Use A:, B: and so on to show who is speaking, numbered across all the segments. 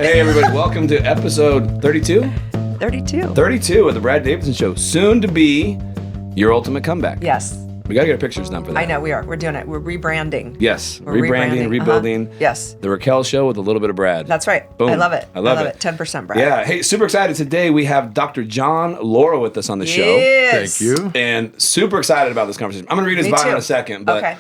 A: Hey, everybody. Welcome to episode 32?
B: 32.
A: 32 of the Brad Davidson Show. Soon to be your ultimate comeback.
B: Yes.
A: We got to get our pictures done for that.
B: I know we are. We're doing it. We're rebranding.
A: Yes.
B: We're
A: rebranding, rebuilding.
B: Yes.
A: The Raquel Show with a little bit of Brad.
B: That's right.
A: Boom.
B: I love it.
A: I love it.
B: 10% Brad.
A: Yeah. Hey, super excited. Today we have Dr. John Laura with us on the show.
B: Yes.
C: Thank you.
A: And super excited about this conversation. I'm going to read his
B: Me
A: bio
B: too.
A: in a second. But
B: Okay.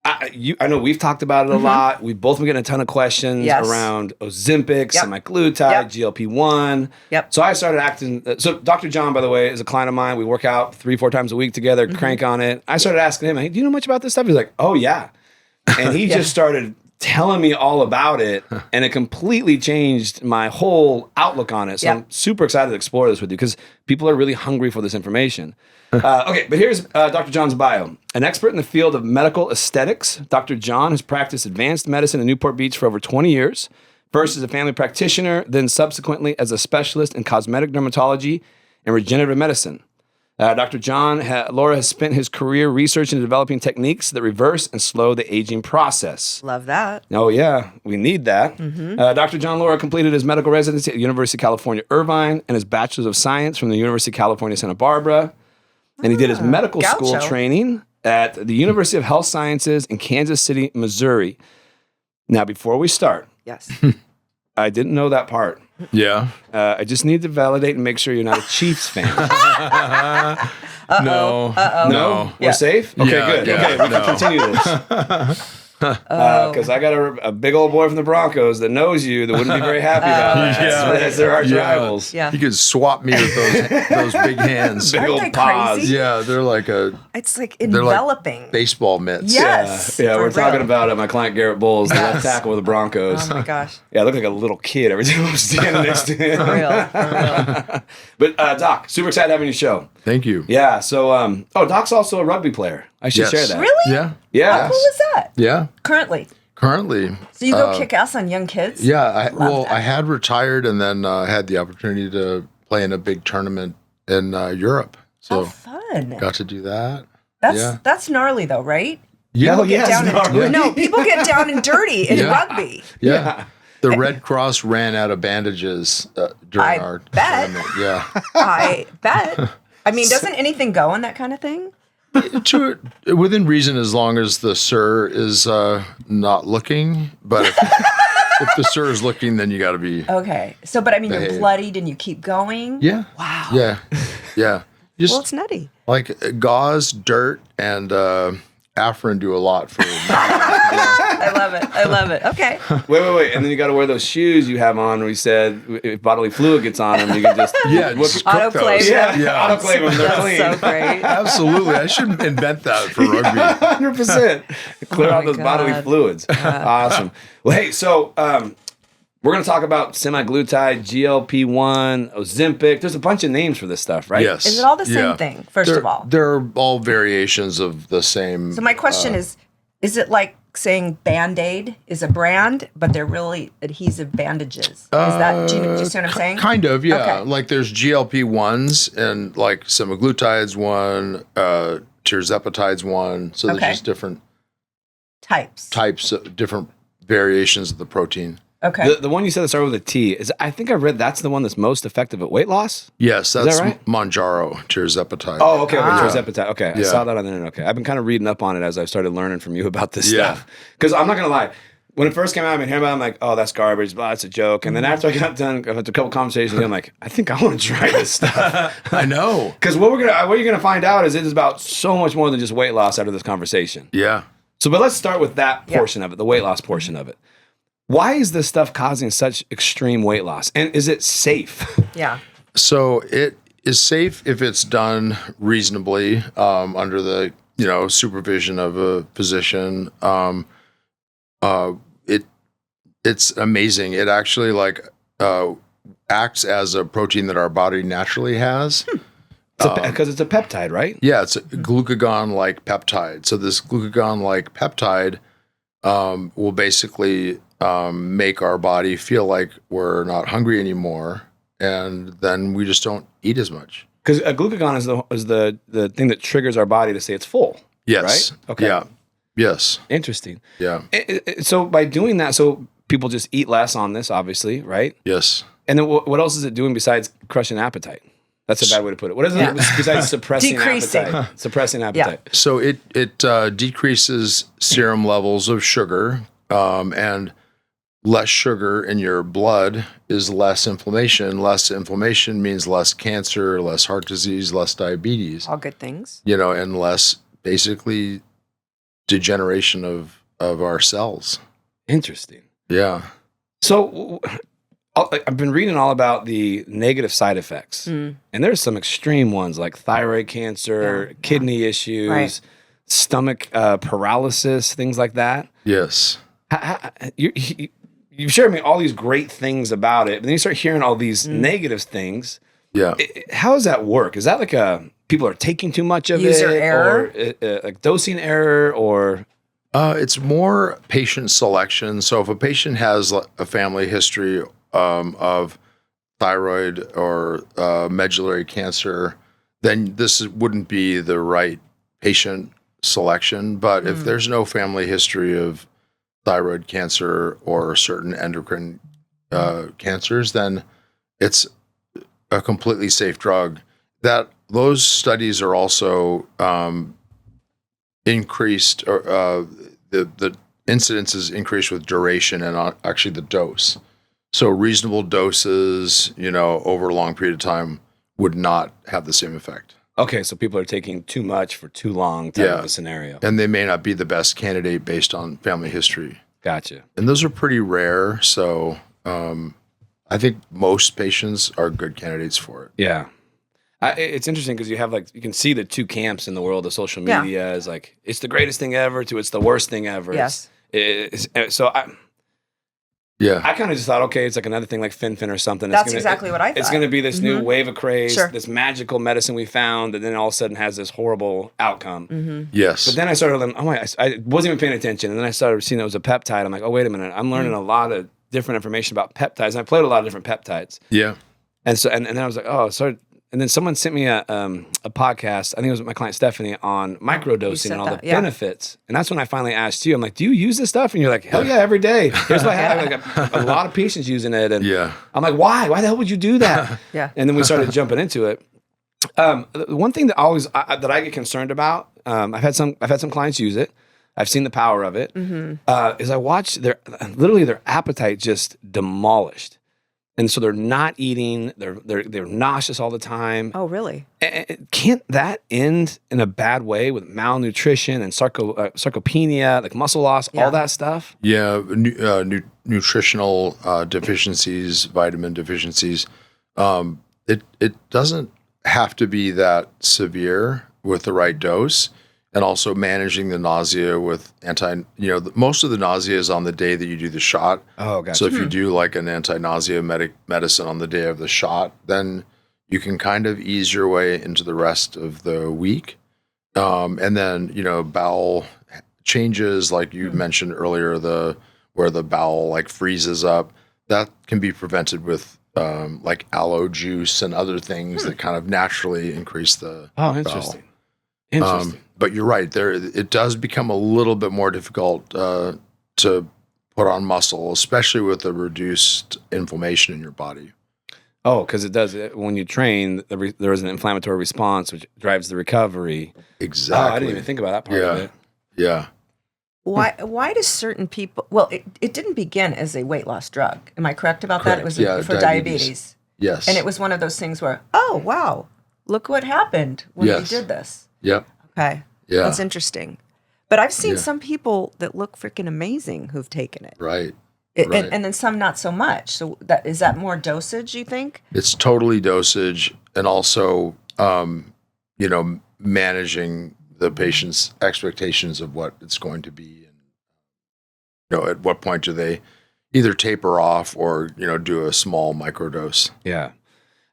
A: I know we've talked about it a lot. We've both been getting a ton of questions
B: Yes.
A: around Ozempic,
B: Yep.
A: Semaglutide,
B: Yep.
A: GLP-1.
B: Yep.
A: So I started acting. So Dr. John, by the way, is a client of mine. We work out 3-4 times a week together, crank on it. I started asking him, hey, do you know much about this stuff? He's like, oh, yeah. And he just started telling me all about it, and it completely changed my whole outlook on it. So I'm super excited to explore this with you because people are really hungry for this information. Okay, but here's Dr. John's bio. An expert in the field of medical aesthetics, Dr. John has practiced advanced medicine in Newport Beach for over 20 years, first as a family practitioner, then subsequently as a specialist in cosmetic dermatology and regenerative medicine. Dr. John Laura has spent his career researching and developing techniques that reverse and slow the aging process.
B: Love that.
A: Oh, yeah, we need that. Dr. John Laura completed his medical residency at the University of California, Irvine, and his Bachelor's of Science from the University of California, Santa Barbara. And he did his medical school training at the University of Health Sciences in Kansas City, Missouri. Now, before we start,
B: Yes.
A: I didn't know that part.
C: Yeah.
A: I just need to validate and make sure you're not a Chiefs fan.
C: No.
A: No? We're safe? Okay,
C: Yeah,
A: good.
C: yeah,
A: Okay, we
C: no.
A: can continue this. Because I got a big old boy from the Broncos that knows you that wouldn't be very happy about it.
C: Yeah.
A: That's their arch rivals.
B: Yeah.
C: You could swap me with those big hands.
A: Big
B: Aren't
A: old
B: they
A: paws.
B: crazy?
C: Yeah, they're like
B: It's like
C: like
B: enveloping.
C: baseball mitts.
B: Yes.
A: Yeah,
B: for
A: we're talking
B: real.
A: about my client Garrett Bowles, the left tackle with the Broncos.
B: Oh my gosh.
A: Yeah, I look like a little kid every time I'm standing next to him.
B: For real.
A: But Doc, super excited having your show.
C: Thank you.
A: Yeah, so Doc's also a rugby player. I should
C: Yes.
A: share that.
B: Really?
C: Yeah.
A: Yeah.
B: How cool is that?
C: Yeah.
B: Currently.
C: Currently.
B: So you go kick ass on young kids?
C: Yeah.
B: that.
C: I had retired and then had the opportunity to play in a big tournament in Europe. So
B: Oh, fun.
C: got to do that.
B: That's gnarly though, right?
C: Yeah.
A: Hell yeah.
B: Down
A: it's gnarly.
B: No, people get down and dirty in
C: Yeah.
B: rugby.
C: Yeah. The Red Cross ran out of bandages during
B: I
C: our
B: bet.
C: tournament. Yeah.
B: I bet. I mean, doesn't anything go in that kind of thing?
C: Within reason, as long as the sir is not looking. But if the sir is looking, then you got to be.
B: Okay. So, but I mean, you're
C: Behave.
B: bloodied and you keep going?
C: Yeah.
B: Wow.
C: Yeah. Yeah. Just
B: Well, it's nutty.
C: like gauze, dirt, and Afrin do a lot for.
B: I love it. I love it. Okay.
A: Wait. And then you got to wear those shoes you have on where you said if bodily fluid gets on them, you can just.
C: just cook
B: Autoclave
C: those.
B: them.
A: Yeah, autoclave them. They're
B: That's
A: clean.
B: so great.
C: Absolutely. I should invent that for rugby.
A: 100%. Clear out
B: my
A: those bodily
B: God.
A: fluids. Awesome. Well, hey, so we're going to talk about semaglutide, GLP-1, Ozempic. There's a bunch of names for this stuff, right?
C: Yes.
B: Is it all the same
C: Yeah.
B: thing, first of all?
C: They're all variations of the same.
B: So my question is it like saying Band-Aid is a brand, but they're really adhesive bandages? Is that, do you see what I'm saying?
C: Kind of, yeah.
B: Okay.
C: Like there's GLP-1s and like semaglutide's one, tirzepatide's one. So there's
B: Okay.
C: just different
B: Types.
C: types, of different variations of the protein.
B: Okay.
A: The one you said that started with a T, I think I read that's the one that's most effective at weight loss?
C: Yes, that's
A: right?
C: Manjaro, tirzepatide.
A: Oh, okay. Tirzepatide. Okay. I
C: Yeah.
A: saw that on the internet. Okay. I've been kind of reading up on it as I've started learning from you about this
C: Yeah.
A: stuff. Because I'm not going to lie. When it first came out, I've been hearing about it, I'm like, oh, that's garbage. Blah, it's a joke. And then after I got done, after a couple conversations, I'm like, I think I want to try this stuff.
C: I know.
A: Because what you're going to find out is it is about so much more than just weight loss after this conversation.
C: Yeah.
A: So, but let's start with that portion of it, the weight loss portion of it. Why is this stuff causing such extreme weight loss? And is it safe?
B: Yeah.
C: So it is safe if it's done reasonably under the supervision of a physician. It's amazing. It actually acts as a protein that our body naturally has.
A: Because it's a peptide, right?
C: Yeah, it's a glucagon-like peptide. So this glucagon-like peptide will basically make our body feel like we're not hungry anymore, and then we just don't eat as much.
A: Because glucagon is the thing that triggers our body to say it's full.
C: Yes.
A: Right? Okay.
C: Yeah. Yes.
A: Interesting.
C: Yeah.
A: So by doing that, people just eat less on this, obviously, right?
C: Yes.
A: And then what else is it doing besides crushing appetite? That's a bad way to put it. What is it besides suppressing
B: Decreasing.
A: appetite? Suppressing appetite.
C: So it decreases serum levels of sugar, and less sugar in your blood is less inflammation. Less inflammation means less cancer, less heart disease, less diabetes.
B: All good things.
C: And less basically degeneration of our cells.
A: Interesting.
C: Yeah.
A: So I've been reading all about the negative side effects, and there's some extreme ones like thyroid cancer, kidney issues, stomach paralysis, things like that.
C: Yes.
A: You've shared me all these great things about it, but then you start hearing all these negative things.
C: Yeah.
A: How does that work? Is that like people are taking too much of
B: User
A: it,
B: error?
A: or like dosing error, or?
C: It's more patient selection. So if a patient has a family history of thyroid or medullary cancer, then this wouldn't be the right patient selection. But if there's no family history of thyroid cancer or certain endocrine cancers, then it's a completely safe drug. Those studies are also increased, or the incidence is increased with duration and actually the dose. So reasonable doses, over a long period of time would not have the same effect.
A: Okay, so people are taking too much for too long type of a scenario.
C: And they may not be the best candidate based on family history.
A: Gotcha.
C: And those are pretty rare. So I think most patients are good candidates for it.
A: Yeah. It's interesting because you can see the two camps in the world of social media is like, it's the greatest thing ever to it's the worst thing ever.
B: Yes.
A: So I kind of just thought, okay, it's like another thing like Fin or something.
B: That's exactly what I thought.
A: It's going to be this new wave of craze,
B: Sure.
A: this magical medicine we found, and then all of a sudden has this horrible outcome.
C: Yes.
A: But then I started, I wasn't even paying attention. And then I started seeing it was a peptide. I'm like, oh, wait a minute. I'm learning a lot of different information about peptides. And I played a lot of different peptides.
C: Yeah.
A: And so, and then I was like, oh, so, and then someone sent me a podcast. I think it was my client Stephanie on microdosing and all the benefits. And that's when I finally asked you. I'm like, do you use this stuff? And you're like, hell yeah, every day. Here's what I have. Like a lot of patients using it. And I'm like, why? Why the hell would you do that? And then we started jumping into it. The one thing that that I get concerned about, I've had some clients use it. I've seen the power of it. Is I watch their appetite just demolished. And so they're not eating. They're nauseous all the time.
B: Oh, really?
A: Can't that end in a bad way with malnutrition and sarcopenia, like muscle loss, all that stuff?
C: Yeah, nutritional deficiencies, vitamin deficiencies. It doesn't have to be that severe with the right dose. And also managing the nausea with most of the nausea is on the day that you do the shot.
A: Oh, gotcha.
C: So if you do like an anti-nausea medicine on the day of the shot, then you can kind of ease your way into the rest of the week. And then, bowel changes, like you mentioned earlier, where the bowel like freezes up, that can be prevented with like aloe juice and other things that kind of naturally increase the
A: interesting.
C: bowel.
A: Interesting.
C: But you're right. It does become a little bit more difficult to put on muscle, especially with the reduced inflammation in your body.
A: Oh, because it does. When you train, there is an inflammatory response, which drives the recovery.
C: Exactly.
A: Oh, I didn't even think about that part of it.
C: Yeah.
B: Why do certain people? Well, it didn't begin as a weight loss drug. Am I correct about that? It was for diabetes.
C: Yes.
B: And it was one of those things where, oh wow, look what happened when we did this.
C: Yep.
B: Okay.
C: Yeah.
B: That's interesting. But I've seen some people that look freaking amazing who've taken it.
C: Right.
B: And then some not so much. So is that more dosage, you think?
C: It's totally dosage, and also, managing the patient's expectations of what it's going to be, and at what point do they either taper off or do a small microdose.
A: Yeah.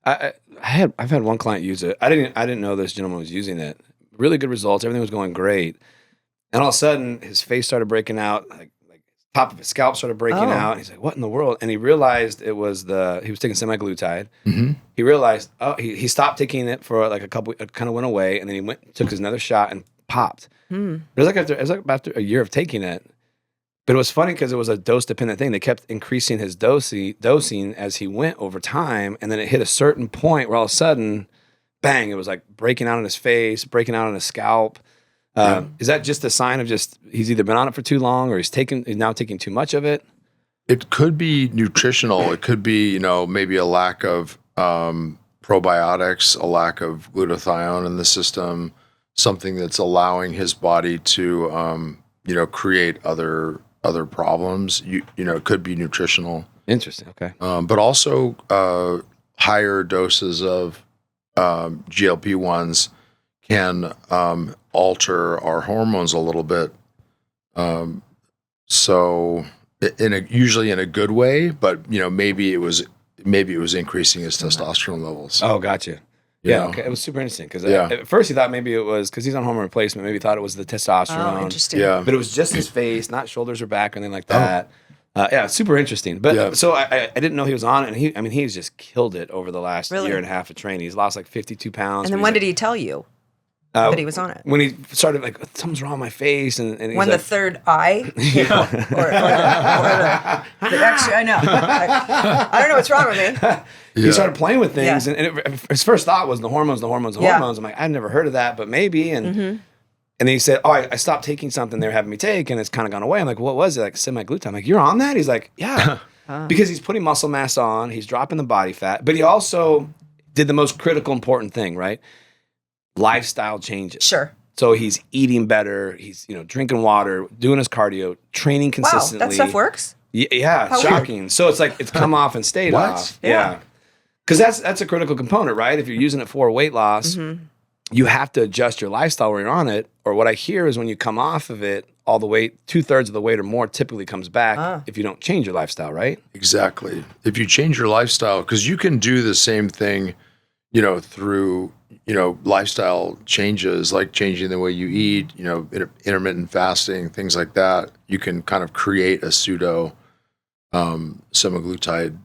A: I've had one client use it. I didn't know this gentleman was using it. Really good results. Everything was going great. And all of a sudden, his face started breaking out. Like top of his scalp started breaking out. And he's like, "What in the world?" And he realized it was he was taking semaglutide.
C: Mm-hmm.
A: He realized he stopped taking it for like a couple. It kind of went away, and then he took another shot and popped. It was like after a year of taking it. But it was funny because it was a dose dependent thing. They kept increasing his dosing as he went over time. And then it hit a certain point where all of a sudden, bang, it was like breaking out on his face, breaking out on his scalp. Is that just a sign of just he's either been on it for too long or he's now taking too much of it?
C: It could be nutritional. It could be, maybe a lack of probiotics, a lack of glutathione in the system, something that's allowing his body to, create other problems. It could be nutritional.
A: Interesting. Okay.
C: But also higher doses of GLP-1s can alter our hormones a little bit. So usually in a good way, but maybe it was increasing his testosterone levels.
A: Oh, gotcha. Yeah. Okay. It was super interesting because at first he thought maybe it was because he's on hormone replacement. Maybe he thought it was the testosterone.
B: Oh, interesting.
C: Yeah.
A: But it was just his face, not shoulders or back, or anything like that. Super interesting. But so I didn't know he was on it, and he's just killed it over the last year and a half of training. He's lost like 52 pounds.
B: And then when did he tell you that he was on it?
A: When he started like something's wrong with my face, and he's
B: when
A: like,
B: the third eye, or the extra. I know. I don't know what's wrong with me.
A: he started playing with things,
B: Yeah.
A: and his first thought was the hormones. I'm like, I've never heard of that, but maybe. And then he said, "Oh, I stopped taking something they were having me take, and it's kind of gone away." I'm like, "What was it?" Like semaglutide. I'm like, "You're on that?" He's like, "Yeah," because he's putting muscle mass on, he's dropping the body fat, but he also did the most critical, important thing, right? Lifestyle changes.
B: Sure.
A: So he's eating better. He's drinking water, doing his cardio, training consistently.
B: Wow, that stuff works.
A: Yeah,
B: How
A: shocking. So it's like it's come off and stayed
C: What?
A: off.
B: Yeah.
A: Because that's a critical component, right? If you're using it for weight loss, you have to adjust your lifestyle when you're on it. Or what I hear is when you come off of it, all the weight, 2/3 of the weight or more typically comes back if you don't change your lifestyle, right?
C: Exactly. If you change your lifestyle, because you can do the same thing, through lifestyle changes, like changing the way you eat, intermittent fasting, things like that. You can kind of create a pseudo semaglutide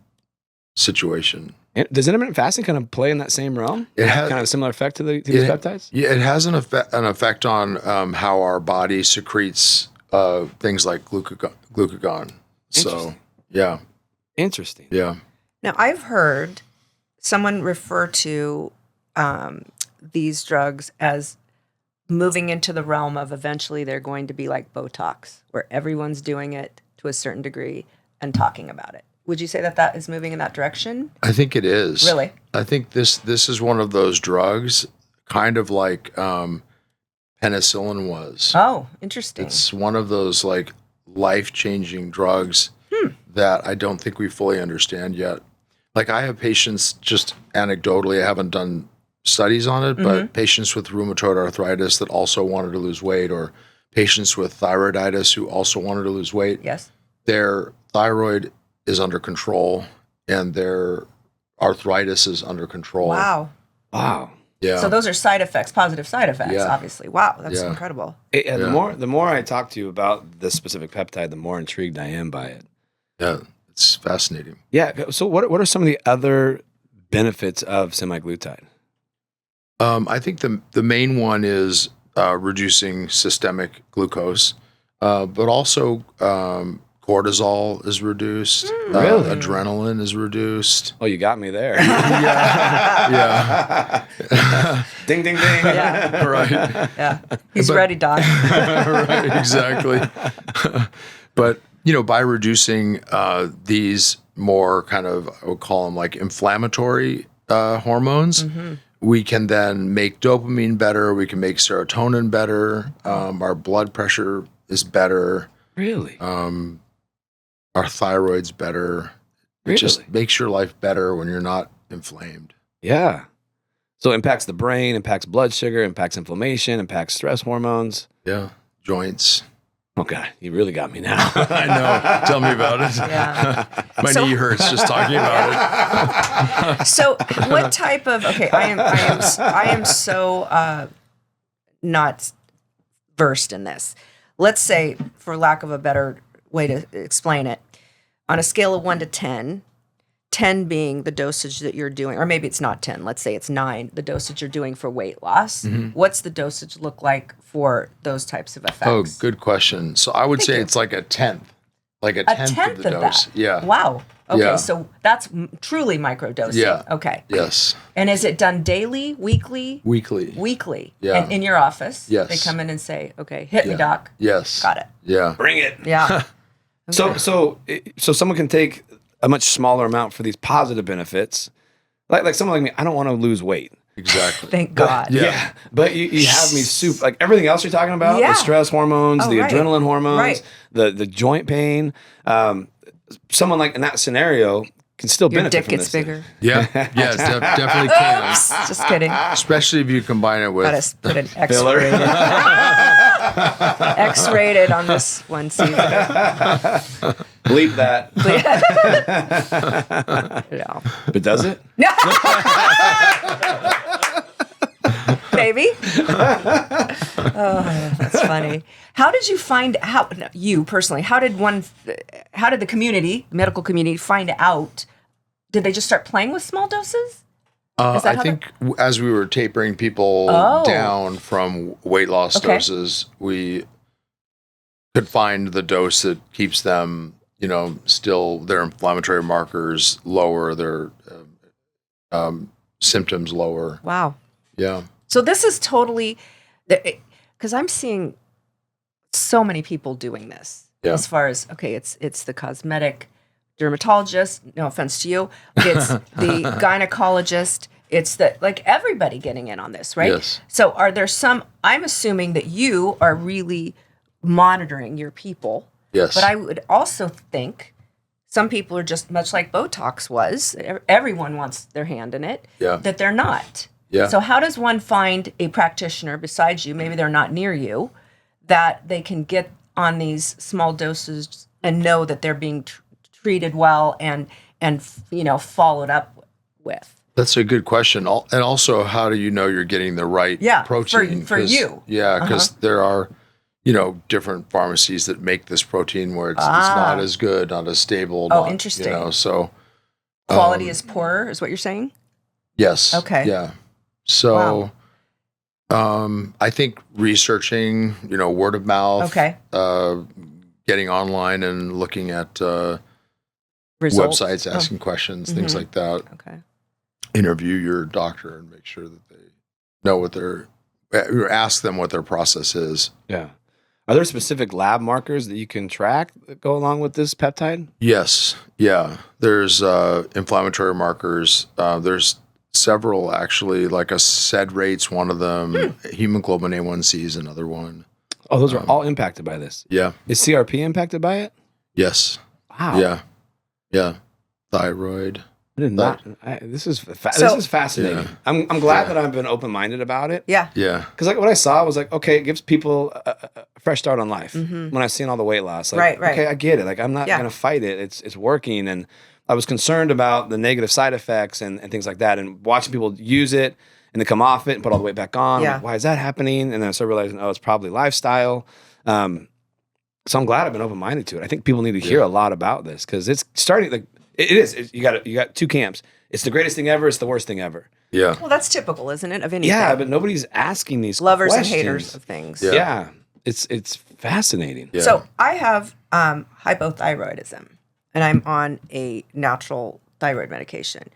C: situation.
A: And does intermittent fasting kind of play in that same realm?
C: It
A: Have
C: has
A: kind of a similar effect to these peptides?
C: Yeah, it has an effect on how our body secretes things like glucagon. So,
A: Interesting.
C: yeah.
A: Interesting.
C: Yeah.
B: Now, I've heard someone refer to these drugs as moving into the realm of eventually they're going to be like Botox, where everyone's doing it to a certain degree and talking about it. Would you say that is moving in that direction?
C: I think it is.
B: Really?
C: I think this is one of those drugs, kind of like penicillin was.
B: Oh, interesting.
C: It's one of those like life-changing drugs that I don't think we fully understand yet. Like I have patients, just anecdotally, I haven't done studies on it, but patients with rheumatoid arthritis that also wanted to lose weight, or patients with thyroiditis who also wanted to lose weight.
B: Yes.
C: Their thyroid is under control and their arthritis is under control.
B: Wow.
C: Yeah.
B: So those are side effects, positive side effects,
C: Yeah.
B: obviously. Wow, that's
C: Yeah.
B: incredible.
A: The more I talk to you about this specific peptide, the more intrigued I am by it.
C: Yeah. It's fascinating.
A: Yeah. So what are some of the other benefits of semaglutide?
C: I think the main one is reducing systemic glucose, but also cortisol is reduced.
A: Really?
C: Adrenaline is reduced.
A: Oh, you got me there.
C: Yeah.
A: Ding, ding, ding.
B: Yeah.
C: Right.
B: Yeah. He's ready, Doc.
C: Right. Exactly. But, by reducing these more kind of, I would call them like inflammatory hormones, we can then make dopamine better. We can make serotonin better. Our blood pressure is better.
A: Really?
C: Our thyroid's better. It just makes your life better when you're not inflamed.
A: Yeah. So it impacts the brain, impacts blood sugar, impacts inflammation, impacts stress hormones.
C: Yeah. Joints.
A: Oh, God, you really got me now.
C: I know. Tell me about it.
B: Yeah.
C: My knee hurts just talking about it.
B: So what type of, I am so not versed in this. Let's say, for lack of a better way to explain it, on a scale of 1 to 10, 10 being the dosage that you're doing, or maybe it's not 10, let's say it's 9, the dosage you're doing for weight loss. What's the dosage look like for those types of effects?
C: Oh, good question. So I would say it's like a 10th. like a tenth of the dose.
B: that.
C: Yeah.
B: Wow. Okay,
C: Yeah.
B: so that's truly microdosing.
C: Yeah.
B: Okay.
C: Yes.
B: And is it done daily, weekly?
C: Weekly.
B: Weekly.
C: Yeah.
B: And in your office?
C: Yes.
B: They come in and say, okay, hit me,
C: Yeah.
B: doc.
C: Yes.
B: Got it.
C: Yeah.
A: Bring it.
B: Yeah.
A: So someone can take a much smaller amount for these positive benefits. Like someone like me, I don't want to lose weight.
C: Exactly.
B: Thank God.
A: Yeah. But you have me super, like everything else you're talking about,
B: Yeah.
A: the stress hormones,
B: Oh,
A: the
B: right.
A: adrenaline hormones,
B: Right.
A: the joint pain. Someone like in that scenario can still
B: Your
A: benefit
B: dick
A: from
B: gets
A: this thing.
B: bigger.
C: Yeah. Yes. Definitely can.
B: Oops. Just kidding.
C: Especially if you combine it with.
B: Gotta put an
A: Filler.
B: X-rated. X-rated on this one season.
A: Bleep that.
B: No.
A: But does it?
B: Baby. Oh, that's funny. How did you find out, you personally, how did the community, the medical community, find out? Did they just start playing with small doses? Is that
C: I
B: how
C: think as we were tapering people down from weight loss doses, we could find the dose that keeps them, still their inflammatory markers lower, their symptoms lower.
B: Wow.
C: Yeah.
B: So this is totally, because I'm seeing so many people doing this.
C: Yeah.
B: As far as, okay, it's the cosmetic dermatologist, no offense to you, it's the gynecologist, it's everybody getting in on this, right?
C: Yes.
B: So are there I'm assuming that you are really monitoring your people.
C: Yes.
B: But I would also think some people are just much like Botox was, everyone wants their hand in it,
C: Yeah.
B: that they're not.
C: Yeah.
B: So how does one find a practitioner besides you, maybe they're not near you, that they can get on these small doses and know that they're being treated well and followed up with?
C: That's a good question. And also, how do you know you're getting the right protein?
B: For you.
C: Yeah, because there are, different pharmacies that make this protein where it's not as good, not as stable.
B: Oh, interesting.
C: So
B: Quality is poorer, is what you're saying?
C: yes.
B: Okay.
C: Yeah. So, I think researching, word of mouth.
B: Okay.
C: Getting online and looking at
B: Results.
C: websites, asking questions, things like that.
B: Okay.
C: Interview your doctor and make sure that they know or ask them what their process is.
A: Yeah. Are there specific lab markers that you can track that go along with this peptide?
C: Yes. Yeah. There's inflammatory markers. There's several actually, like a SED rate's one of them. Hemoglobin A1C is another one.
A: Oh, those are all impacted by this.
C: Yeah.
A: Is CRP impacted by it?
C: Yes.
A: Wow.
C: Yeah. Yeah. Thyroid.
A: I did not. This is fascinating.
C: Yeah.
A: I'm glad that I've been open minded about it.
B: Yeah.
C: Yeah.
A: Because what I saw was okay, it gives people a fresh start on life. When I've seen all the weight loss,
B: Right.
A: Okay, I get it. I'm not gonna fight it. It's working, and I was concerned about the negative side effects and things like that, and watching people use it and then come off it and put all the weight back on.
B: Yeah.
A: Why is that happening? And then I started realizing, it's probably lifestyle. So I'm glad I've been open minded to it. I think people need to hear a lot about this because it's starting it is. You got two camps. It's the greatest thing ever. It's the worst thing ever.
C: Yeah.
B: Well, that's typical, isn't it, of anything?
A: Yeah, but nobody's asking these
B: Lovers
A: questions.
B: and haters of things.
C: Yeah.
A: Yeah, it's fascinating.
C: Yeah.
B: So I have hypothyroidism, and I'm on a natural thyroid medication.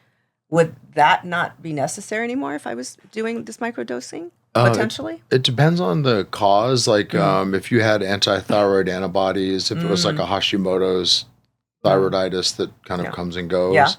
B: Would that not be necessary anymore if I was doing this microdosing? Potentially?
C: It depends on the cause. Like if you had antithyroid antibodies, if it was like a Hashimoto's thyroiditis that kind of comes and goes,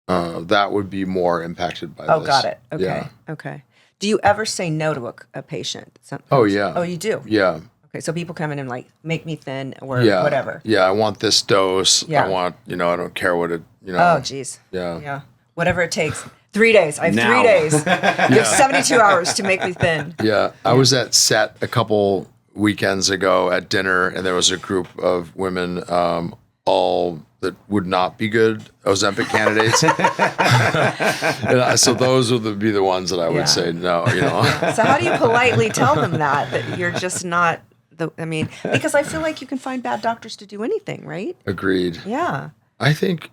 C: that would be more impacted by
B: Oh,
C: this.
B: got it. Okay.
C: Yeah.
B: Okay. Do you ever say no to a patient?
C: Oh, yeah.
B: Oh, you do?
C: Yeah.
B: Okay. So people come in and make me thin or
C: Yeah.
B: whatever.
C: Yeah. I want this dose.
B: Yeah.
C: I want, I don't care what it,
B: Oh, geez.
C: Yeah.
B: Yeah. Whatever it takes. 3 days. I have
A: Now.
B: 3 days. You have 72 hours to make me thin.
C: Yeah. I was at set a couple weekends ago at dinner, and there was a group of women, all that would not be good Ozempic candidates. So those would be the ones that I would say no,
B: So how do you politely tell them that you're just not because I feel like you can find bad doctors to do anything, right?
C: Agreed.
B: Yeah.
C: I think,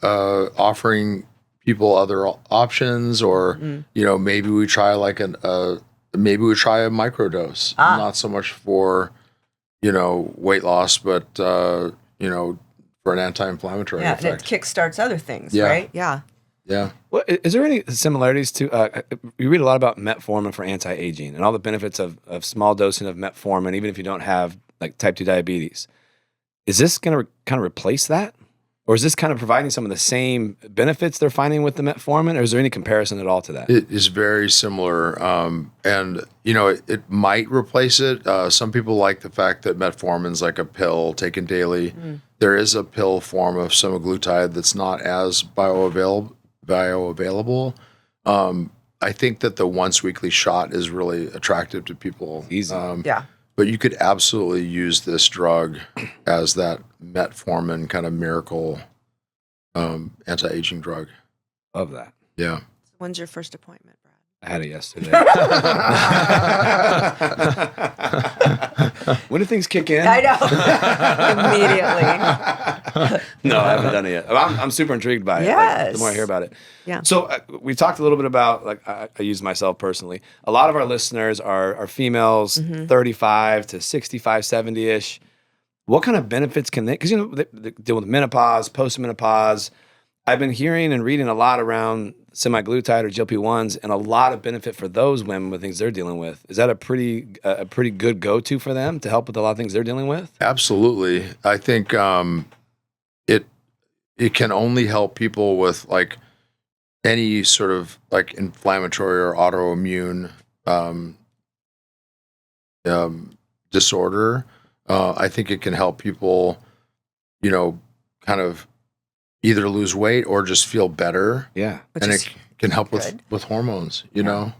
C: offering people other options or, maybe we try maybe we try a microdose, not so much for weight loss, but for an anti-inflammatory
B: Yeah, and it
C: effect.
B: kickstarts other things,
C: Yeah.
B: right? Yeah.
C: Yeah.
A: Well, is there any similarities to? You read a lot about metformin for anti-aging and all the benefits of small dosing of metformin, even if you don't have like type 2 diabetes. Is this going to kind of replace that, or is this kind of providing some of the same benefits they're finding with the metformin, or is there any comparison at all to that?
C: It is very similar, and it might replace it. Some people like the fact that metformin's like a pill taken daily. There is a pill form of semaglutide that's not as bioavailable. I think that the once weekly shot is really attractive to people.
A: Easy.
B: Yeah.
C: But you could absolutely use this drug as that metformin kind of miracle anti-aging drug.
A: Love that.
C: Yeah.
B: When's your first appointment, Brad?
A: I had it yesterday. When do things kick in?
B: I know. Immediately.
A: No, I haven't done it yet. I'm super intrigued by it.
B: Yes.
A: The more I hear about it.
B: Yeah.
A: So we talked a little bit about, like, I use myself personally. A lot of our listeners are females, 35 to 65, 70-ish. What kind of benefits can they, because, they deal with menopause, post-menopause. I've been hearing and reading a lot around semaglutide or GLP-1s and a lot of benefit for those women with things they're dealing with. Is that a pretty good go-to for them to help with a lot of things they're dealing with?
C: Absolutely. I think it can only help people with like any sort of like inflammatory or autoimmune disorder. I think it can help people, kind of either lose weight or just feel better.
A: Yeah.
C: And it can help with hormones, in a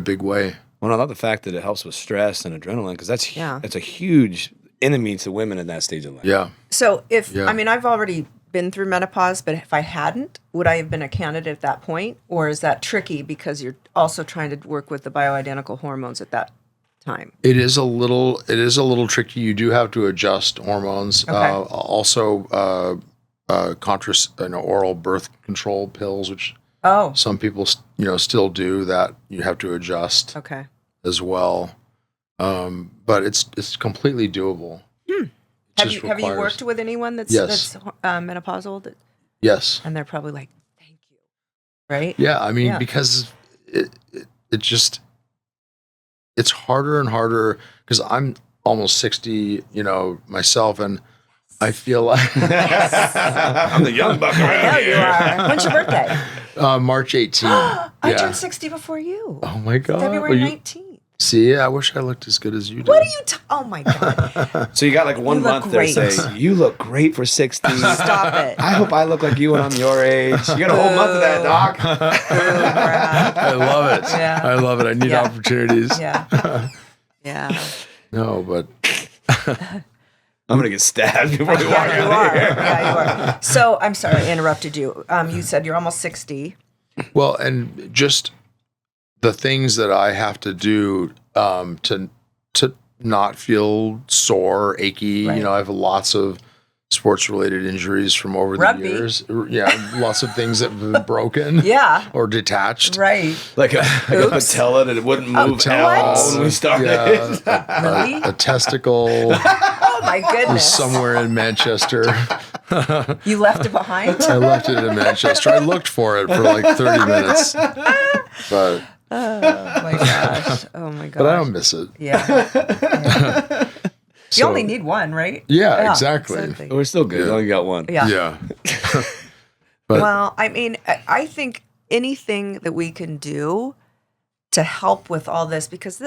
C: big way.
A: Well, I love the fact that it helps with stress and adrenaline, because that's
B: Yeah.
A: a huge enemy to women in that stage of life.
C: Yeah.
B: So I've already been through menopause, but if I hadn't, would I have been a candidate at that point? Or is that tricky because you're also trying to work with the bioidentical hormones at that time?
C: It is a little tricky. You do have to adjust hormones.
B: Okay.
C: Also, oral birth control pills, which some people, still do, that you have to adjust
B: Okay.
C: as well. But it's completely doable.
B: Have you worked with anyone that's menopausal?
C: Yes.
B: And they're probably like, thank you. Right?
C: Yeah. I mean, because it just, it's harder and harder, because I'm almost 60, myself, and I feel like
A: I'm the young buck
B: I
A: around
B: know
A: here.
B: you are. When's your birthday?
C: March 18th.
B: I turned 60 before you.
C: Oh my God.
B: February 19th.
C: See, I wish I looked as good as you did.
B: What are you oh my God.
A: So you got like 1
B: You look
A: month there
B: great.
A: say, you look great for 60.
B: Stop it.
A: I hope I look like you when I'm your age. You got a whole month of that, Doc.
C: I love it.
B: Yeah.
C: I love it. I need
B: Yeah.
C: opportunities.
B: Yeah. Yeah.
C: No, but
A: I'm going to get stabbed before we walk
B: Yeah, you
A: out
B: are.
A: of here.
B: Yeah, you are. So I'm sorry I interrupted you. You said you're almost 60.
C: well, and just the things that I have to do to not feel sore, achy.
B: Right.
C: I have lots of sports-related injuries from over
B: Rugby.
C: the years. Yeah, lots of things that have been broken.
B: Yeah.
C: Or detached.
B: Right.
A: Like a patella that it wouldn't move at all
B: what?
A: when we started.
C: Yeah,
B: Really?
C: a testicle
B: Oh my
C: was
B: goodness.
C: somewhere in Manchester.
B: You left it behind?
C: I left it in Manchester. I looked for it for like 30 minutes, but
B: Oh my gosh. Oh my gosh.
C: I don't miss it.
B: Yeah. You
C: So-
B: only need one, right?
C: Yeah, exactly.
A: We're still good. We only got one.
B: Yeah.
C: Yeah. But
B: Well, I mean, I think anything that we can do to help with all this, because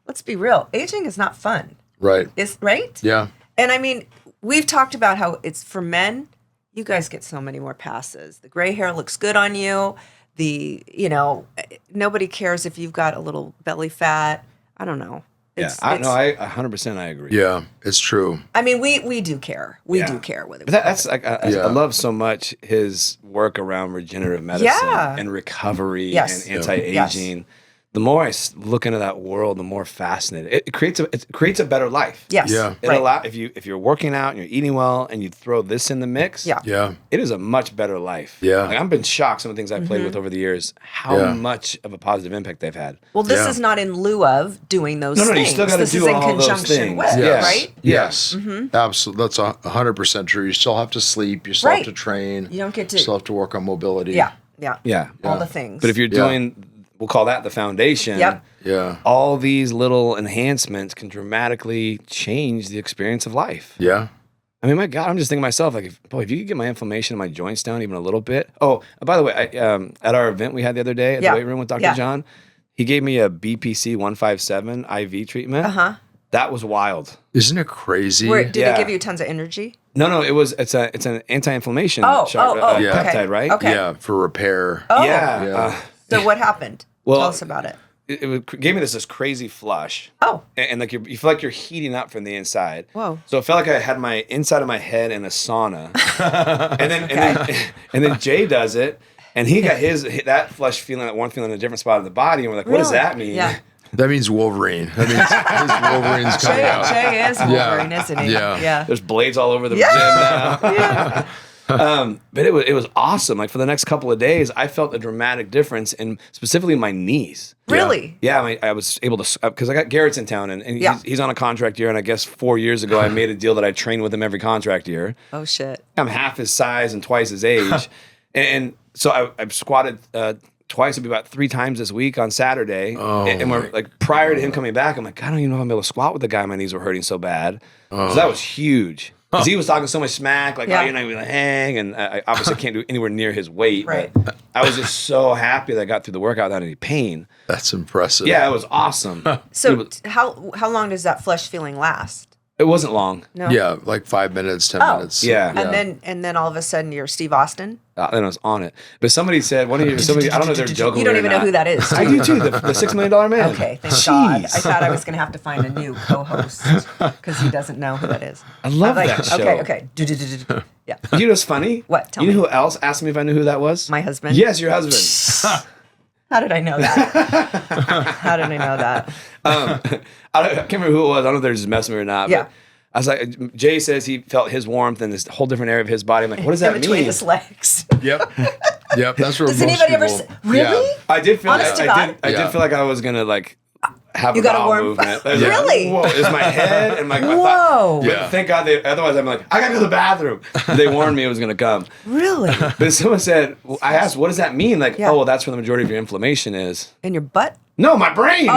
B: let's be real, aging is not fun.
C: right.
B: Right?
C: Yeah.
B: And I mean, we've talked about how it's for men, you guys get so many more passes. The gray hair looks good on you. Nobody cares if you've got a little belly fat. I don't know.
A: Yeah, I 100% I agree.
C: Yeah. It's true.
B: I mean, we do care. We
A: Yeah.
B: do care whether.
A: But that's like I
C: Yeah.
A: love so much his work around regenerative medicine
B: Yeah.
A: and recovery
B: Yes.
A: and anti-aging. the more look into that world, the more fascinated. It creates a better life.
B: Yes.
C: Yeah.
B: Right.
A: If you're working out and you're eating well and you throw this in the mix,
C: Yeah.
A: it is a much better life.
C: Yeah.
A: Like, I've been shocked some of the things I've played with over the years, how
C: Yeah.
A: much of a positive impact they've had.
B: Well, this
C: Yeah.
B: is not in lieu of doing those things.
A: You still got to
B: This
A: do
B: is in
A: all those
B: conjunction
A: things.
B: with,
A: Yes.
B: right?
C: Yes. Absolutely. That's 100% true. You still have to sleep. You still
B: Right.
C: have to train.
B: You don't get to-
C: You still have to work on mobility.
B: Yeah. All the things.
A: But if you're doing, we'll call that the foundation.
B: Yep.
C: Yeah.
A: All these little enhancements can dramatically change the experience of life.
C: Yeah.
A: I mean, my God, I'm just thinking to myself, like, if you could get my inflammation in my joints down even a little bit. Oh, by the way, at our event we had the other day at the weight room with Dr. John, he gave me a BPC 157 IV treatment. That was wild.
C: Isn't it crazy?
B: Did it give you tons of energy?
A: No, it's an anti-inflammation peptide, right?
B: Okay.
C: Yeah, for repair.
B: Oh.
A: Yeah.
B: So what happened?
A: Well,
B: Tell us about it.
A: It gave me this crazy flush.
B: Oh.
A: And like you feel like you're heating up from the inside.
B: Whoa.
A: So it felt like I had my inside of my head in a sauna. and then Jay does it, and he got that flush feeling, that warm feeling in a different spot of the body, and we're like, what does that mean?
B: Yeah.
C: That means Wolverine. That means his Wolverine's coming out.
B: Jay is Wolverine, isn't he?
C: Yeah.
A: There's blades all over the gym now.
B: Yeah.
A: But it was awesome. Like for the next couple of days, I felt a dramatic difference in specifically my knees.
B: Really?
A: Yeah, I was able to, because I got Garrett's in town, and he's on a contract year, and I guess 4 years ago I made a deal that I train with him every contract year.
B: Oh, shit.
A: I'm half his size and twice his age. and so I've squatted twice, it'd be about 3 times this week on Saturday. And we're like, prior to him coming back, I'm like, I don't even know if I'm able to squat with the guy. My knees were hurting so bad. So that was huge. Because he was talking so much smack, like, oh, you're not even going to hang. And I obviously can't do anywhere near his weight.
B: Right.
A: But I was just so happy that I got through the workout without any pain.
C: That's impressive.
A: Yeah, it was awesome.
B: So how long does that flush feeling last?
A: It wasn't long.
B: No.
C: Yeah, like 5 minutes, 10 minutes.
A: Yeah.
B: And then all of a sudden you're Steve Austin.
A: Then I was on it. But somebody said, I don't know if they're joking.
B: You don't
A: or
B: even
A: not.
B: know who that is.
A: I do too, the $6 million man.
B: Okay, thank God. I thought I was going to have to find a new co-host because he doesn't know who that is.
A: I love that show.
B: Okay. Yeah.
A: You know what's funny?
B: What? Tell
A: you know
B: me.
A: who else asked me if I knew who that was?
B: My husband?
A: Yes, your husband.
B: How did I know that? How did I know that?
A: I can't remember who it was. I don't know if they're just messing with me or not.
B: Yeah.
A: But I was like, Jay says he felt his warmth in this whole different area of his body. I'm like, what does that
B: In between
A: mean?
B: his legs.
C: Yep. That's where
B: Does
C: most
B: anybody ever
C: people...
B: really?
A: I did feel
B: Honest to God?
A: I did feel like I was gonna like have
B: You
A: a
B: got a
A: bowel
B: warm-
A: movement. I was
B: Really?
A: Like, whoa! Is my head and my
B: Whoa.
A: But
C: Yeah.
A: thank God otherwise I'm like, I gotta go to the bathroom. They warned me it was gonna come.
B: Really?
A: But someone said, I asked, what does that mean? Like,
B: Yeah.
A: oh, well, that's where the majority of your inflammation is.
B: In your butt?
A: No, my brain.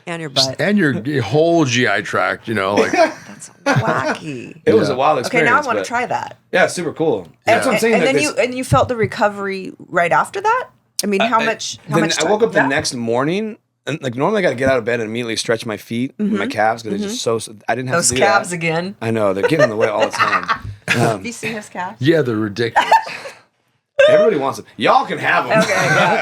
B: And your butt.
C: And your whole GI tract, like...
B: That's wacky.
A: It was a
C: Yeah.
A: wild
B: Okay,
A: experience.
B: now I want to
A: but-
B: try that.
A: Yeah, super cool. That's what I'm saying.
B: And
A: like
B: then
A: this-
B: you felt the recovery right after that? I mean, how much
A: I woke up the
B: time?
A: next morning, and like normally I got to get out of bed and immediately stretch my feet and my calves because they're just so. I didn't have
B: Those
A: to do
B: calves
A: that.
B: again.
A: I know they're getting in the way all the time.
B: Have you seen his calves?
C: Yeah, they're ridiculous.
A: Everybody wants them. Y'all can have them.
B: Okay,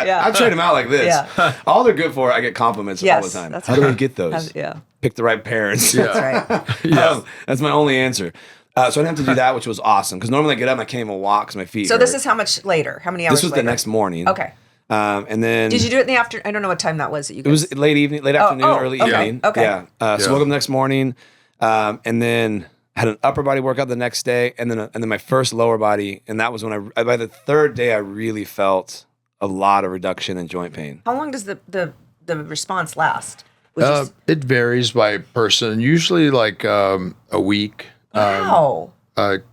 B: yeah.
A: I trade them out like this.
B: Yeah.
A: All they're good for, I get compliments all the time.
B: that's
A: How do I
B: right.
A: get those?
B: Yeah,
A: Pick the right parents.
C: Yeah.
B: that's right.
C: Yeah.
A: That's my only answer. So I didn't have to do that, which was awesome. Because normally I get up and I can't even walk because my feet
B: So this
A: hurt.
B: is how much later? How many hours
A: This was
B: later?
A: the next morning.
B: Okay.
A: And then
B: Did you do it in the afternoon? I don't know what time that was that you
A: it was late evening, late afternoon, early
B: okay,
A: evening.
B: okay.
A: Yeah. So woke up the next morning, and then had an upper body workout the next day, and then my first lower body, and that was when by the third day I really felt a lot of reduction in joint pain.
B: How long does the response last? Would you
C: It varies by person. Usually like a week.
B: wow.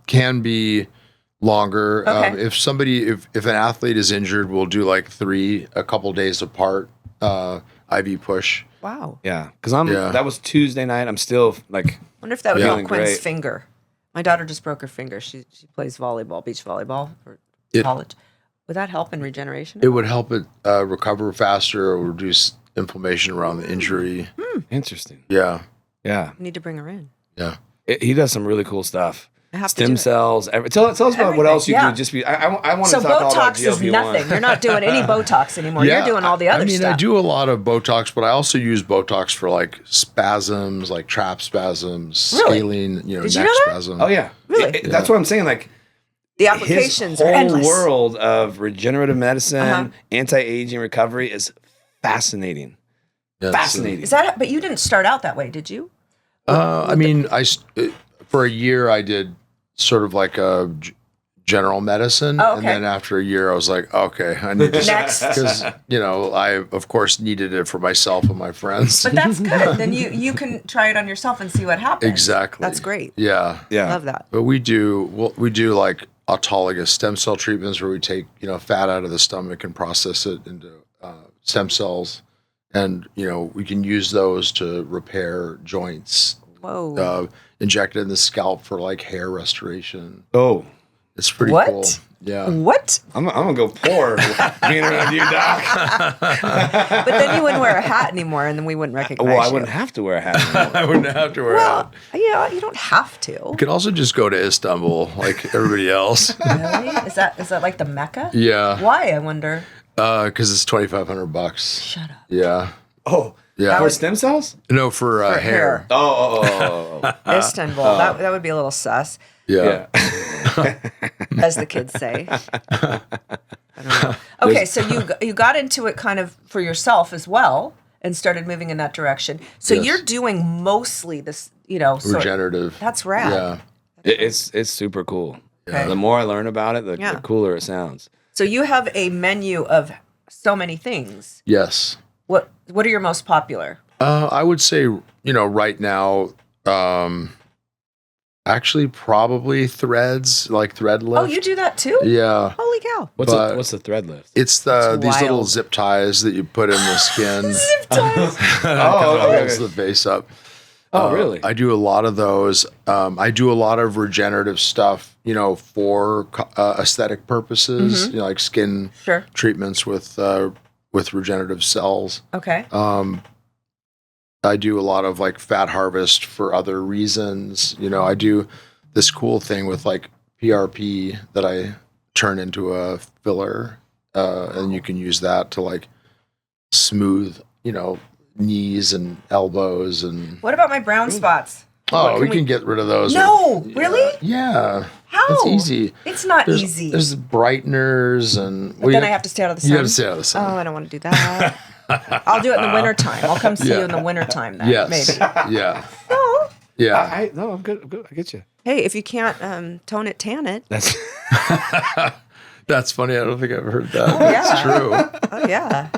C: Can be longer.
B: Okay.
C: If an athlete is injured, we'll do like 3 a couple days apart. IV push.
B: Wow.
A: Yeah, because
C: Yeah.
A: that was Tuesday night. I'm still like,
B: Wonder if that would
A: Yeah.
B: help
A: Feeling
B: Quinn's
A: great.
B: finger. My daughter just broke her finger. She plays volleyball, beach volleyball for
C: It-
B: college. Would that help in regeneration?
C: It would help it recover faster or reduce inflammation around the injury.
A: interesting.
C: Yeah.
A: Yeah,
B: I need to bring her in.
C: Yeah.
A: he does some really cool stuff.
B: I have to
A: Stem
B: do it.
A: cells. Tell us about what
B: Everything,
A: else you
B: yeah.
A: do. Just be. I want
B: So
A: to talk all about
B: Botox is
A: GLP-1.
B: nothing. You're not doing any Botox anymore. You're doing all the other
C: I mean,
B: stuff.
C: I do a lot of Botox, but I also use Botox for like spasms, like trap spasms,
B: Really?
C: scaling,
B: Did you
C: neck
B: know that?
C: spasm.
A: Oh yeah,
B: Really?
A: That's what I'm saying. Like
B: The
A: his
B: applications
A: whole
B: are endless.
A: world of regenerative medicine,
B: Uh-huh.
A: anti-aging recovery is fascinating.
C: Yeah,
A: Fascinating.
B: Is that? But you didn't start out that way, did you?
C: I mean, for a year I did sort of like a general medicine,
B: Oh, okay.
C: and then after a year I was like, okay, I need to
B: Next.
C: because I of course needed it for myself and my friends.
B: But that's good. Then you can try it on yourself and see what happens.
C: Exactly.
B: That's great.
C: Yeah.
B: Love that.
C: But we do like autologous stem cell treatments where we take fat out of the stomach and process it into stem cells, and we can use those to repair joints.
B: Whoa.
C: Inject it in the scalp for like hair restoration.
A: Oh,
C: It's pretty
B: What?
C: cool. Yeah.
B: What?
A: I'm gonna go poor being around you, Doc.
B: But then you wouldn't wear a hat anymore, and then we wouldn't recognize
A: Well, I
B: you.
A: wouldn't have to wear a hat anymore.
C: I wouldn't have to wear
B: Well,
C: it.
B: you don't have to.
C: You can also just go to Istanbul like everybody else.
B: Really? Is that like the Mecca?
C: Yeah.
B: Why? I wonder.
C: Because it's $2,500.
B: Shut up.
C: Yeah.
A: Oh,
C: Yeah.
A: for stem cells?
C: No, for hair.
B: hair.
A: Oh.
B: Istanbul. That would be a little sus,
C: Yeah.
B: as the kids say. I don't know. Okay, so you got into it kind of for yourself as well, and started moving in that direction. So
C: Yes.
B: you're doing mostly this,
C: Regenerative.
B: That's rad.
C: Yeah.
A: It's super cool.
B: Okay.
A: The more I learn about it, the
B: Yeah.
A: cooler it sounds.
B: So you have a menu of so many things.
C: Yes.
B: What are your most popular?
C: I would say, right now, actually probably threads, like thread lift.
B: Oh, you do that too?
C: Yeah.
B: Holy cow.
A: What's the thread lift?
C: It's
B: That's
C: these little
B: wild.
C: zip ties that you put in the skin.
B: Zip ties.
C: Holds the face up.
A: Oh, really?
C: I do a lot of those. I do a lot of regenerative stuff, for aesthetic purposes, like skin
B: Sure.
C: treatments with regenerative cells.
B: Okay.
C: I do a lot of like fat harvest for other reasons. I do this cool thing with like PRP that I turn into a filler, and you can use that to like smooth, knees and elbows and.
B: What about my brown spots?
C: Oh,
B: What
C: we can get rid of those.
B: No, really?
C: Yeah.
B: How?
C: It's easy.
B: It's not easy.
C: There's brighteners and.
B: But then I have to stay out of the sun.
C: You have to stay out of the sun.
B: Oh, I don't want to do that. I'll do it in the wintertime. I'll come see you in the wintertime then.
C: Yes.
B: Maybe.
C: Yeah.
B: No.
C: Yeah.
A: No, I'm good. I'm good. I get you.
B: Hey, if you can't tone it, tan it.
A: That's
C: That's funny. I don't think I've heard that.
B: yeah.
C: That's true.
B: Oh, yeah.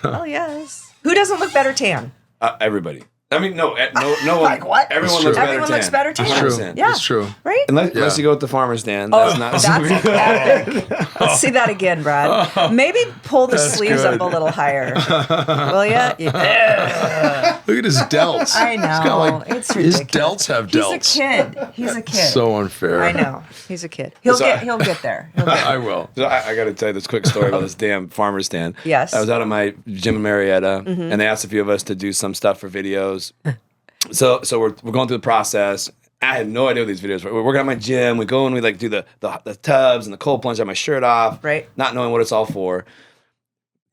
B: Oh, yes. Who doesn't look better tan?
A: everybody. I mean, no one.
B: Like what?
A: Everyone
C: It's
A: looks
C: true.
A: better
B: Everyone
A: tan.
B: looks better tan.
C: It's true.
A: 100%.
B: Yeah.
C: It's true.
B: Right?
A: Unless you go with the farmer's stand.
B: Oh,
A: That's not.
B: that's epic. Let's see that again, Brad. Maybe pull the sleeves
C: good.
B: up a little higher. Will ya? Yeah.
C: Look at his delts.
B: I
C: He's
B: know.
C: got
B: It's
C: his
B: ridiculous.
C: delts have
B: He's
C: delts.
B: a kid. He's a kid.
C: So unfair.
B: I know. He's a kid. He'll get there. He'll get
C: I will.
A: So I got to tell you this quick story about this damn farmer's stand.
B: Yes.
A: I was out at my gym in Marietta, and they asked a few of us to do some stuff for videos. So we're going through the process. I had no idea what these videos were. We're working at my gym. We go and we like do the tubs and the cold plunge. I have my shirt off,
B: Right.
A: Not knowing what it's all for.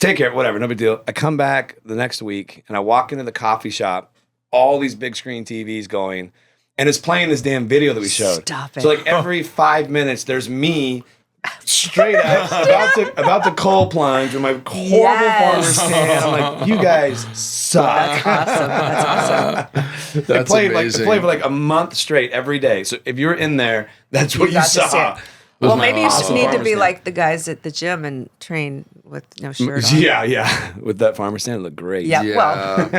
A: Take care, whatever, no big deal. I come back the next week and I walk into the coffee shop. All these big screen TVs going, and it's playing this damn video that we showed.
B: Stop it.
A: So like every 5 minutes, there's me straight up about to cold plunge with my horrible
B: Yes.
A: farmer's stand. I'm like, you guys suck.
B: Awesome. That's awesome.
C: That's
A: Played
C: amazing.
A: for like a month straight every day. So if you were in there, that's what you
B: got to
A: saw.
B: see it.
A: Was
B: Well,
A: my
B: maybe you
A: awesome
B: need to
A: farmer's
B: be
A: stand.
B: like the guys at the gym and train with no shirt on.
A: Yeah. With that farmer's stand, it looked great.
B: Yeah.
C: Yeah.
B: Well,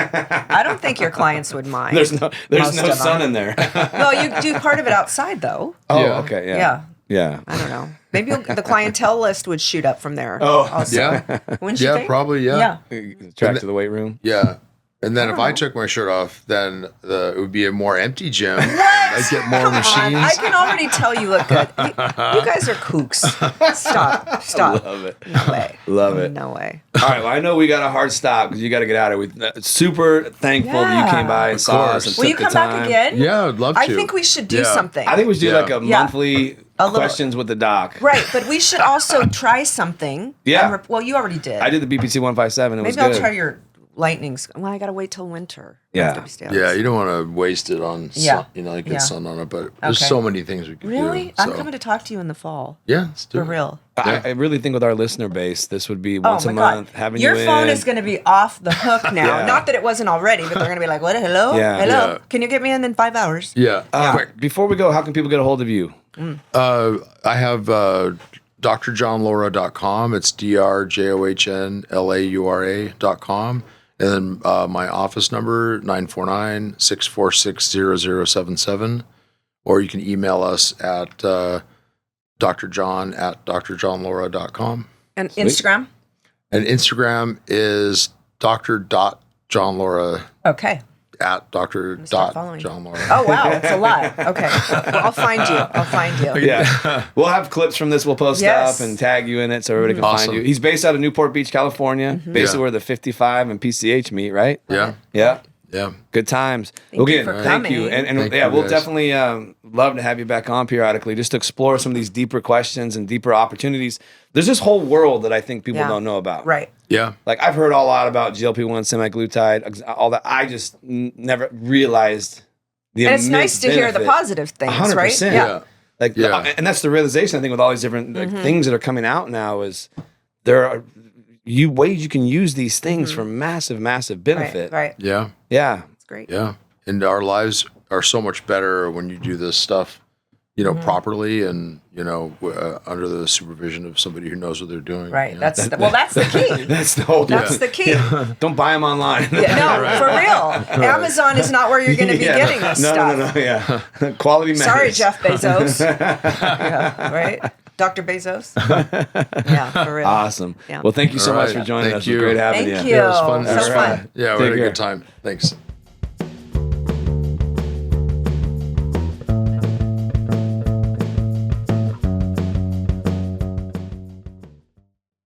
B: I don't think your clients would mind.
A: There's no
B: Most of
A: sun
B: them.
A: in there.
B: Well, you do part of it outside, though.
A: Oh,
C: Yeah.
A: okay.
B: Yeah.
A: Yeah.
B: I don't know. Maybe the clientele list would shoot up from there.
A: Oh.
B: also.
C: Yeah.
B: Wouldn't you
C: Yeah,
B: think?
C: probably. Yeah.
B: Yeah.
A: Track to the weight room.
C: Yeah. And then if I took my shirt off, then it would be a more empty gym. I'd get more machines.
B: I can already tell you look good. You guys are kooks. Stop.
A: Love it.
B: No way.
A: Love it.
B: No way.
A: All right. Well, I know we got a hard stop because you got to get out of here. We're super thankful that you came by and saw us. And
B: Will you
A: took the
B: come back
A: time.
B: again?
C: Yeah, I'd love to.
B: I think we should do
C: Yeah.
B: something.
A: I think we should do
C: Yeah.
A: like a
B: Yeah.
A: monthly
B: A little-
A: questions with the doc.
B: Right, but we should also try something.
A: Yeah.
B: Well, you already did.
A: I did the BPC 157. It was
B: Maybe
A: good.
B: I'll try your lightning's. Well, I got to wait till winter.
A: Yeah.
B: after we stay
C: Yeah,
B: outside.
C: you don't want to waste it on
B: Yeah.
C: sun, get
B: Yeah.
C: sun on it, but there's
B: Okay.
C: so many things we can do.
B: Really? I'm
C: so-
B: coming to talk to you in the fall.
C: Yeah, let's do
B: For
C: it.
B: real.
A: I really think with our listener base, this would be
B: Oh
A: once
B: my
A: a
B: God.
A: month having
B: Your
A: you
B: phone
A: in.
B: is going to be off the hook now.
A: Yeah.
B: Not that it wasn't already, but they're going to be like, what? Hello?
A: Yeah.
B: Hello?
C: Yeah.
B: Can you get me in 5 hours?
C: Yeah. Quick.
A: Before we go, how can people get a hold of you?
C: I have drjohnlaura.com. It's drjohnlaura.com. And then my office number, 949-646-0077. Or you can email us at drjohn@drjohnlaura.com.
B: And Instagram?
C: And Instagram is dr.johnlaura
B: Okay.
C: at
B: start following.
C: dr.johnlaura.
B: Oh, wow. It's a lot. Okay. Well, I'll find you. I'll find you.
A: Yeah. We'll have clips from this. We'll post
B: Yes.
A: up and tag you in it so everybody can
C: Awesome.
A: find you. He's based out of Newport Beach, California, basically
C: Yeah.
A: where the 55 and PCH meet, right?
C: Yeah.
A: Yeah.
C: Yeah.
A: Good times.
B: Thank you for
A: thank you.
B: coming.
A: And
C: Thank
A: yeah,
C: you,
A: we'll
C: guys.
A: definitely love to have you back on periodically just to explore some of these deeper questions and deeper opportunities. There's this whole world that I think people
B: Yeah.
A: don't know about.
B: Right.
C: Yeah.
A: Like I've heard a lot about GLP-1, semaglutide, all that. I just never realized the
B: And it's
A: immense
B: nice to hear the
A: benefit.
B: positive things,
A: 100%.
B: right?
C: Yeah.
A: Like,
C: Yeah.
A: and that's the realization I think with all these different like, things that are coming out now is there are ways you can use these things for massive, massive benefit.
B: Right. Right.
C: Yeah.
A: Yeah.
B: It's great.
C: Yeah. And our lives are so much better when you do this stuff, properly and, under the supervision of somebody who knows what they're doing.
B: Right.
C: you know?
B: That's the key.
A: That's the whole
B: That's the key.
A: Don't buy them online.
B: Yeah, no, for real. Amazon is not where you're going to be getting this
A: no,
B: stuff.
A: No, yeah. Quality matters.
B: Sorry, Jeff Bezos. Yeah, right? Dr. Bezos. Yeah, for real.
A: Awesome.
B: Yeah.
A: Well, thank you so
C: All
A: much
C: right.
A: for joining
C: Thank
A: us. It
C: you.
A: was great having
B: Thank
A: you.
B: you.
C: Yeah, it was fun.
B: So
C: It was
B: fun.
C: Yeah, we
A: Take
C: had a
A: care.
C: good time. Thanks.